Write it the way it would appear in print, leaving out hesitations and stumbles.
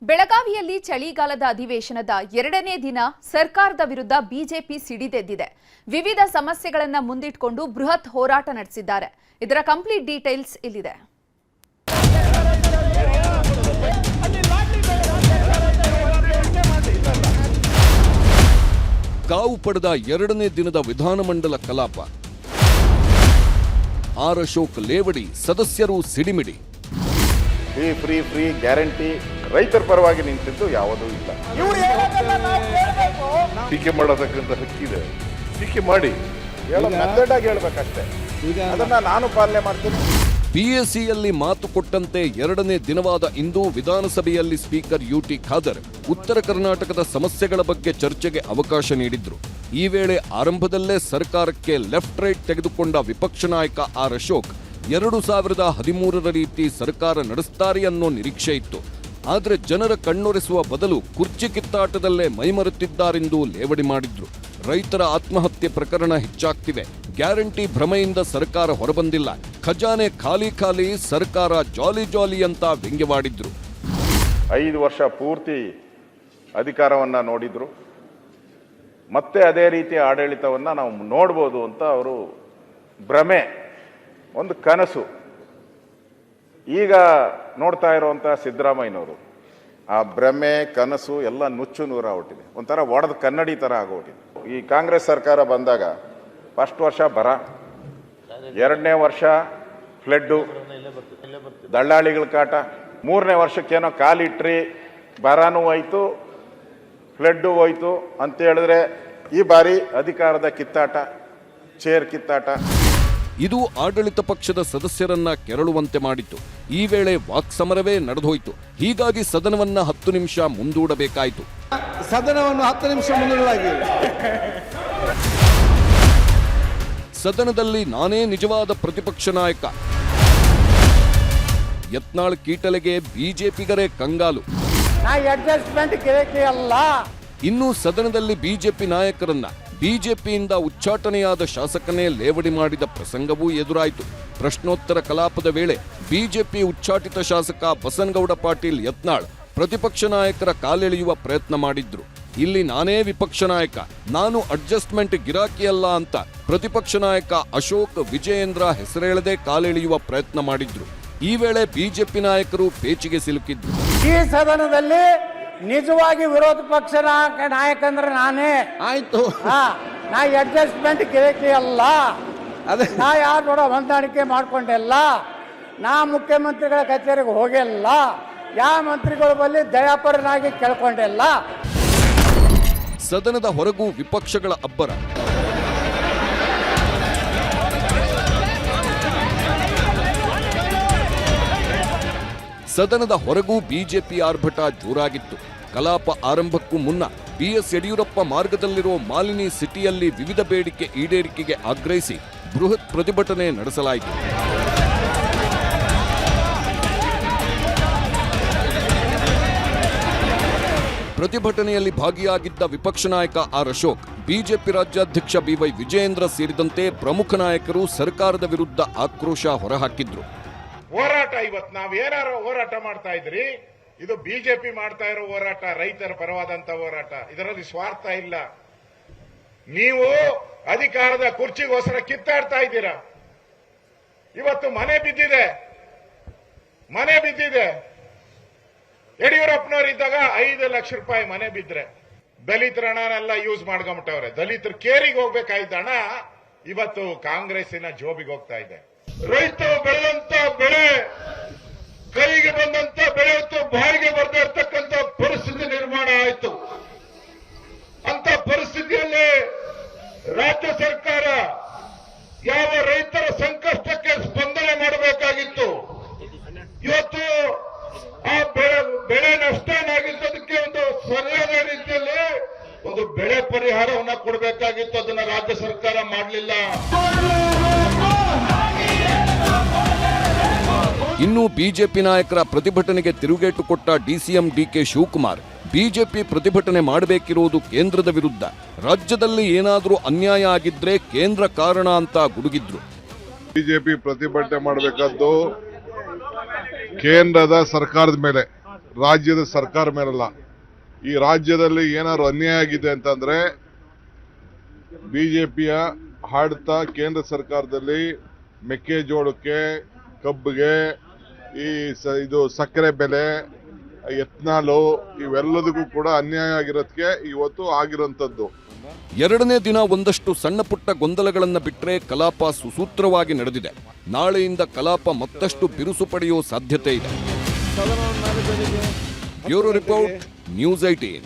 ಬೆಳಗಾವಿಯಲ್ಲಿ ಚಳಿಗಾಲದ ಅಧಿವೇಶನದ 2ನೇ ದಿನ ಸರ್ಕಾರದ ವಿರುದ್ಧ ಬಿಜೆಪಿ ಸಿಡಿದೆದ್ದಿದೆ. ವಿವಿಧ ಸಮಸ್ಯೆಗಳನ್ನು ಮುಂದಿಟ್ಟುಕೊಂಡು ಬೃಹತ್ ಹೋರಾಟ ನಡೆಸಿದ್ದಾರೆ. ಇದರ ಕಂಪ್ಲೀಟ್ ಡೀಟೇಲ್ಸ್ ಇಲ್ಲಿದೆ. ಕಾವು ಪಡೆದ 2ನೇ ದಿನದ ವಿಧಾನಮಂಡಲ ಕಲಾಪ. ಆರ್ ಅಶೋಕ್ ಲೇವಡಿ ಸದಸ್ಯರು ಸಿಡಿಮಿಡಿ. ಫ್ರೀ ಗ್ಯಾರಂಟಿ ರೈತರ ಪರವಾಗಿ ನಿಂತಿದ್ದು ಯಾವುದೂ ಇಲ್ಲ. ಟೀಕೆ ಮಾಡೋದಕ್ಕಂತ ಹಕ್ಕಿದೆ, ಟೀಕೆ ಮಾಡಿ ಮೆಥಡ್ ಆಗಿ ಹೇಳ್ಬೇಕಷ್ಟೇ. ಅದನ್ನ ನಾನು ಪಾಲನೆ ಮಾಡ್ತೀನಿ. ಪಿಎಸಿಯಲ್ಲಿ ಮಾತು ಕೊಟ್ಟಂತೆ 2ನೇ ದಿನವಾದ ಇಂದು ವಿಧಾನಸಭೆಯಲ್ಲಿ ಸ್ಪೀಕರ್ ಯುಟಿ ಖಾದರ್ ಉತ್ತರ ಕರ್ನಾಟಕದ ಸಮಸ್ಯೆಗಳ ಬಗ್ಗೆ ಚರ್ಚೆಗೆ ಅವಕಾಶ ನೀಡಿದ್ರು. ಈ ವೇಳೆ ಆರಂಭದಲ್ಲೇ ಸರ್ಕಾರಕ್ಕೆ ಲೆಫ್ಟ್ ರೈಟ್ ತೆಗೆದುಕೊಂಡ ವಿಪಕ್ಷ ನಾಯಕ ಆರ್ ಅಶೋಕ್ 2013ರ ರೀತಿ ಸರ್ಕಾರ ನಡೆಸ್ತಾರೆ ಅನ್ನೋ ನಿರೀಕ್ಷೆ ಇತ್ತು. ಆದರೆ ಜನರ ಕಣ್ಣೊರೆಸುವ ಬದಲು ಕುರ್ಚಿ ಕಿತ್ತಾಟದಲ್ಲೇ ಮೈಮರೆತಿದ್ದಾರೆಂದು ಲೇವಡಿ ಮಾಡಿದ್ರು. ರೈತರ ಆತ್ಮಹತ್ಯೆ ಪ್ರಕರಣ ಹೆಚ್ಚಾಗ್ತಿವೆ, ಗ್ಯಾರಂಟಿ ಭ್ರಮೆಯಿಂದ ಸರ್ಕಾರ ಹೊರಬಂದಿಲ್ಲ, ಖಜಾನೆ ಖಾಲಿ ಸರ್ಕಾರ ಜಾಲಿ ಅಂತ ವ್ಯಂಗ್ಯವಾಡಿದ್ರು. 5 ವರ್ಷ ಪೂರ್ತಿ ಅಧಿಕಾರವನ್ನ ನೋಡಿದ್ರು, ಮತ್ತೆ ಅದೇ ರೀತಿಯ ಆಡಳಿತವನ್ನ ನಾವು ನೋಡ್ಬೋದು ಅಂತ ಅವರು ಭ್ರಮೆ, ಒಂದು ಕನಸು. ಈಗ ನೋಡ್ತಾ ಇರುವಂತಹ ಸಿದ್ದರಾಮಯ್ಯನವರು ಆ ಭ್ರಮೆ ಕನಸು ಎಲ್ಲ ನುಚ್ಚು ನೂರ ಹೊಟ್ಟಿದೆ. ಒಂಥರ ಒಡೆದ ಕನ್ನಡಿ ತರ ಆಗೋಟಿದೆ. ಈ ಕಾಂಗ್ರೆಸ್ ಸರ್ಕಾರ ಬಂದಾಗ ಫಸ್ಟ್ ವರ್ಷ ಬರ, 2ನೇ ವರ್ಷ ಫ್ಲಡ್ಡು, ದಳ್ಳಾಳಿಗಳ ಕಾಟ, 3ನೇ ವರ್ಷಕ್ಕೇನೋ ಕಾಲಿಟ್ರಿ ಬರನೂ ಹೋಯ್ತು ಫ್ಲಡ್ಡು ಹೋಯ್ತು ಅಂತ ಹೇಳಿದ್ರೆ ಈ ಬಾರಿ ಅಧಿಕಾರದ ಕಿತ್ತಾಟ, ಚೇರ್ ಕಿತ್ತಾಟ. ಇದು ಆಡಳಿತ ಪಕ್ಷದ ಸದಸ್ಯರನ್ನ ಕೆರಳುವಂತೆ ಮಾಡಿತು. ಈ ವೇಳೆ ವಾಕ್ಸಮರವೇ ನಡೆದೋಯ್ತು. ಹೀಗಾಗಿ ಸದನವನ್ನ 10 ನಿಮಿಷ ಮುಂದೂಡಬೇಕಾಯಿತು. ಸದನವನ್ನು 10 ನಿಮಿಷ ಮುಂದೂಡಲಾಗಿದೆ. ಸದನದಲ್ಲಿ ನಾನೇ ನಿಜವಾದ ಪ್ರತಿಪಕ್ಷ ನಾಯಕ. ಯತ್ನಾಳ್ ಕೀಟಲೆಗೆ ಬಿಜೆಪಿಗರೇ ಕಂಗಾಲು. ಇನ್ನು ಸದನದಲ್ಲಿ ಬಿಜೆಪಿ ನಾಯಕರನ್ನ ಬಿಜೆಪಿಯಿಂದ ಉಚ್ಚಾಟನೆಯಾದ ಶಾಸಕನೇ ಲೇವಡಿ ಮಾಡಿದ ಪ್ರಸಂಗವೂ ಎದುರಾಯಿತು. ಪ್ರಶ್ನೋತ್ತರ ಕಲಾಪದ ವೇಳೆ ಬಿಜೆಪಿ ಉಚ್ಚಾಟಿತ ಶಾಸಕ ಬಸನಗೌಡ ಪಾಟೀಲ್ ಯತ್ನಾಳ್ ಪ್ರತಿಪಕ್ಷ ನಾಯಕರ ಕಾಲೆಳೆಯುವ ಪ್ರಯತ್ನ ಮಾಡಿದ್ರು. ಇಲ್ಲಿ ನಾನೇ ವಿಪಕ್ಷ ನಾಯಕ, ನಾನು ಅಡ್ಜಸ್ಟ್ಮೆಂಟ್ ಗಿರಾಕಿಯಲ್ಲ ಅಂತ ಪ್ರತಿಪಕ್ಷ ನಾಯಕ ಅಶೋಕ್ ವಿಜಯೇಂದ್ರ ಹೆಸರೇಳದೆ ಕಾಲೆಳೆಯುವ ಪ್ರಯತ್ನ ಮಾಡಿದ್ರು. ಈ ವೇಳೆ ಬಿಜೆಪಿ ನಾಯಕರು ಪೇಚಿಗೆ ಸಿಲುಕಿದ್ರು. ಈ ಸದನದಲ್ಲಿ ನಿಜವಾಗಿ ವಿರೋಧ ಪಕ್ಷ ನಾಯಕ ಅಂದ್ರೆ ನಾನೇ. ಆಯ್ತು, ನಾ ಅಡ್ಜಸ್ಟ್ಮೆಂಟ್ ಗಿರಾಕಿ ಅಲ್ಲ, ನಾ ಯಾರ ಹೊಂದಾಣಿಕೆ ಮಾಡ್ಕೊಂಡಿಲ್ಲ, ನಾ ಮುಖ್ಯಮಂತ್ರಿಗಳ ಕಚೇರಿಗೆ ಹೋಗಿಲ್ಲ, ಯಾವ ಮಂತ್ರಿಗಳ ಬಳಿ ದಯಾಪರನಾಗಿ ಕೇಳ್ಕೊಂಡಿಲ್ಲ. ಸದನದ ಹೊರಗೂ ವಿಪಕ್ಷಗಳ ಅಬ್ಬರ. ಸದನದ ಹೊರಗೂ ಬಿಜೆಪಿ ಆರ್ಭಟ ಜೋರಾಗಿತ್ತು. ಕಲಾಪ ಆರಂಭಕ್ಕೂ ಮುನ್ನ ಬಿಎಸ್ ಯಡಿಯೂರಪ್ಪ ಮಾರ್ಗದಲ್ಲಿರುವ ಮಾಲಿನಿ ಸಿಟಿಯಲ್ಲಿ ವಿವಿಧ ಬೇಡಿಕೆ ಈಡೇರಿಕೆಗೆ ಆಗ್ರಹಿಸಿ ಬೃಹತ್ ಪ್ರತಿಭಟನೆ ನಡೆಸಲಾಯಿತು. ಪ್ರತಿಭಟನೆಯಲ್ಲಿ ಭಾಗಿಯಾಗಿದ್ದ ವಿಪಕ್ಷ ನಾಯಕ ಆರ್ ಅಶೋಕ್, ಬಿಜೆಪಿ ರಾಜ್ಯಾಧ್ಯಕ್ಷ ಬಿವೈ ವಿಜಯೇಂದ್ರ ಸೇರಿದಂತೆ ಪ್ರಮುಖ ನಾಯಕರು ಸರ್ಕಾರದ ವಿರುದ್ಧ ಆಕ್ರೋಶ ಹೊರಹಾಕಿದ್ರು. ಹೋರಾಟ ಇವತ್ತು ನಾವೇನಾರು ಹೋರಾಟ ಮಾಡ್ತಾ ಇದ್ರಿ, ಇದು ಬಿಜೆಪಿ ಮಾಡ್ತಾ ಇರೋ ಹೋರಾಟ, ರೈತರ ಪರವಾದಂತ ಹೋರಾಟ. ಇದರಲ್ಲಿ ಸ್ವಾರ್ಥ ಇಲ್ಲ. ನೀವು ಅಧಿಕಾರದ ಕುರ್ಚಿಗೋಸ್ಕರ ಕಿತ್ತಾಡ್ತಾ ಇದ್ದೀರಾ. ಇವತ್ತು ಮನೆ ಬಿದ್ದಿದೆ. ಯಡಿಯೂರಪ್ಪನವರಿದ್ದಾಗ 5 ಲಕ್ಷ ರೂಪಾಯಿ ಮನೆ ಬಿದ್ರೆ ದಲಿತರ ಹಣನೆಲ್ಲ ಯೂಸ್ ಮಾಡ್ಕೊಂಬಿಟ್ಟವ್ರೆ. ದಲಿತರ ಕೇರಿಗೆ ಹೋಗ್ಬೇಕಾಯ್ದ ಹಣ ಇವತ್ತು ಕಾಂಗ್ರೆಸ್ಸಿನ ಜೋಬಿಗೆ ಹೋಗ್ತಾ ಇದೆ. ರೈತರು ಬೆಳೆದಂತ ಬೆಳೆ, ಕೈಗೆ ಬಂದಂತ ಬೆಳೆ ಹೊತ್ತು ಬಾಯಿಗೆ ಬರ್ತಾ ಇರ್ತಕ್ಕಂಥ ಪರಿಸ್ಥಿತಿ ನಿರ್ಮಾಣ ಆಯಿತು. ಅಂತ ಪರಿಸ್ಥಿತಿಯಲ್ಲಿ ರಾಜ್ಯ ಸರ್ಕಾರ ಯಾವ ರೈತರ ಸಂಕಷ್ಟಕ್ಕೆ ಸ್ಪಂದನೆ ಮಾಡಬೇಕಾಗಿತ್ತು, ಇವತ್ತು ಆ ಬೆಳೆ ನಷ್ಟ ಏನಾಗಿದ್ದದಕ್ಕೆ ಒಂದು ಸರಿಯಾದ ರೀತಿಯಲ್ಲಿ ಒಂದು ಬೆಳೆ ಪರಿಹಾರವನ್ನ ಕೊಡಬೇಕಾಗಿತ್ತು. ಅದನ್ನ ರಾಜ್ಯ ಸರ್ಕಾರ ಮಾಡಲಿಲ್ಲ. ಇನ್ನು ಬಿಜೆಪಿ ನಾಯಕರ ಪ್ರತಿಭಟನೆಗೆ ತಿರುಗೇಟು ಕೊಟ್ಟ ಡಿಸಿಎಂ ಡಿಕೆ ಶಿವಕುಮಾರ್, ಬಿಜೆಪಿ ಪ್ರತಿಭಟನೆ ಮಾಡಬೇಕಿರುವುದು ಕೇಂದ್ರದ ವಿರುದ್ಧ, ರಾಜ್ಯದಲ್ಲಿ ಏನಾದರೂ ಅನ್ಯಾಯ ಆಗಿದ್ರೆ ಕೇಂದ್ರ ಕಾರಣ ಅಂತ ಗುಡುಗಿದ್ರು. ಬಿಜೆಪಿ ಪ್ರತಿಭಟನೆ ಮಾಡಬೇಕಾದ್ದು ಕೇಂದ್ರದ ಸರ್ಕಾರದ ಮೇಲೆ, ರಾಜ್ಯದ ಸರ್ಕಾರ ಮೇಲಲ್ಲ. ಈ ರಾಜ್ಯದಲ್ಲಿ ಏನಾದ್ರು ಅನ್ಯಾಯ ಆಗಿದೆ ಅಂತಂದ್ರೆ ಬಿಜೆಪಿಯ ಆಡಳಿತ ಕೇಂದ್ರ ಸರ್ಕಾರದಲ್ಲಿ ಮೆಕ್ಕೆಜೋಳಕ್ಕೆ, ಕಬ್ಬಿಗೆ, ಇದು ಸಕ್ಕರೆ ಬೆಲೆ, ಎಥನಾಲು ಇವೆಲ್ಲದಕ್ಕೂ ಕೂಡ ಅನ್ಯಾಯ ಆಗಿರೋದಕ್ಕೆ ಇವತ್ತು ಆಗಿರೋಂಥದ್ದು. ಎರಡನೇ ದಿನ ಒಂದಷ್ಟು ಸಣ್ಣ ಪುಟ್ಟ ಗೊಂದಲಗಳನ್ನ ಬಿಟ್ರೆ ಕಲಾಪ ಸುಸೂತ್ರವಾಗಿ ನಡೆದಿದೆ. ನಾಳೆಯಿಂದ ಕಲಾಪ ಮತ್ತಷ್ಟು ಬಿರುಸು ಪಡೆಯುವ ಸಾಧ್ಯತೆ ಇದೆ. Bureau report, news 18.